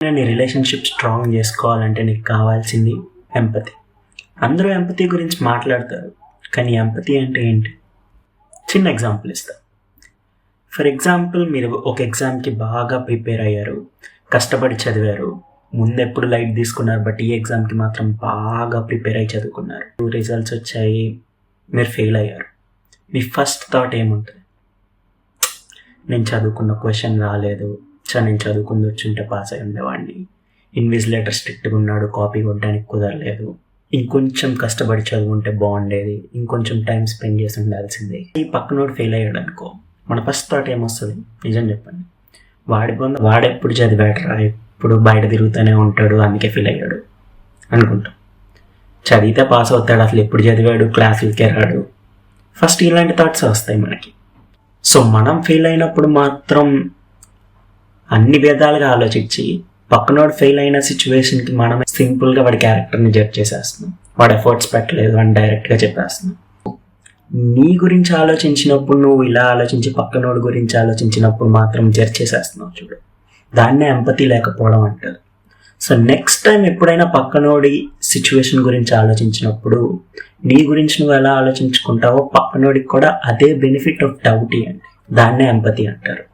నీ relationship strong చేసుకోవాలంటే నీకు కావాల్సింది ఎంపతి. అందరూ ఎంపతి గురించి మాట్లాడతారు, కానీ ఎంపతి అంటే ఏంటి? చిన్న ఎగ్జాంపుల్ ఇస్తా. ఫర్ ఎగ్జాంపుల్, మీరు ఒక ఎగ్జామ్కి బాగా ప్రిపేర్ అయ్యారు, కష్టపడి చదివారు, ముందెప్పుడు లైట్ తీసుకున్నారు, బట్ ఈ ఎగ్జామ్కి మాత్రం బాగా ప్రిపేర్ అయ్యి చదువుకున్నారు. రిజల్ట్స్ వచ్చాయి, మీరు ఫెయిల్ అయ్యారు. మీ ఫస్ట్ థాట్ ఏముంటుంది? నేను చదువుకున్న క్వశ్చన్ రాలేదు, నేను చదువుకుంది వచ్చుంటే పాస్ అయి ఉండేవాడిని, ఇన్విజిలేటర్ స్ట్రిక్ట్గా ఉన్నాడు, కాపీ కొట్టడానికి కుదరలేదు, ఇంకొంచెం కష్టపడి చదువుకుంటే బాగుండేది, ఇంకొంచెం టైం స్పెండ్ చేసి ఉండాల్సిందే. ఈ పక్కనోడు ఫెయిల్ అయ్యాడు అనుకో, మన ఫస్ట్ థాట్ ఏమొస్తుంది? నిజం చెప్పండి, వాడెప్పుడు చదివాడరా, ఎప్పుడు బయట తిరుగుతూనే ఉంటాడు, అందుకే ఫెయిల్ అయ్యాడు అనుకుంటాం. చదివితే పాస్ అవుతాడు, అసలు ఎప్పుడు చదివాడు, క్లాసులకే రాడు. ఫస్ట్ ఇలాంటి థాట్స్ వస్తాయి మనకి. సో మనం ఫెయిల్ అయినప్పుడు మాత్రం అన్ని విధాలుగా ఆలోచించి పక్కనోడు ఫెయిల్ అయిన సిచ్యువేషన్కి మనం సింపుల్గా వాడి క్యారెక్టర్ని జడ్జ్ చేసేస్తున్నాం, వాడు ఎఫర్ట్స్ పెట్టలేదు అని డైరెక్ట్గా చెప్పేస్తున్నాం. నీ గురించి ఆలోచించినప్పుడు, నువ్వు ఇలా ఆలోచించి పక్కనోడు గురించి ఆలోచించినప్పుడు మాత్రం జడ్జ్ చేసేస్తున్నావు చూడు, దాన్నే ఎంపతి లేకపోవడం అంటారు. సో నెక్స్ట్ టైం ఎప్పుడైనా పక్కనోడి సిచ్యువేషన్ గురించి ఆలోచించినప్పుడు నీ గురించి నువ్వు ఎలా ఆలోచించుకుంటావో పక్కనోడికి కూడా అదే బెనిఫిట్ ఆఫ్ డౌట్ ఇవ్వండి, దాన్నే ఎంపతి అంటారు.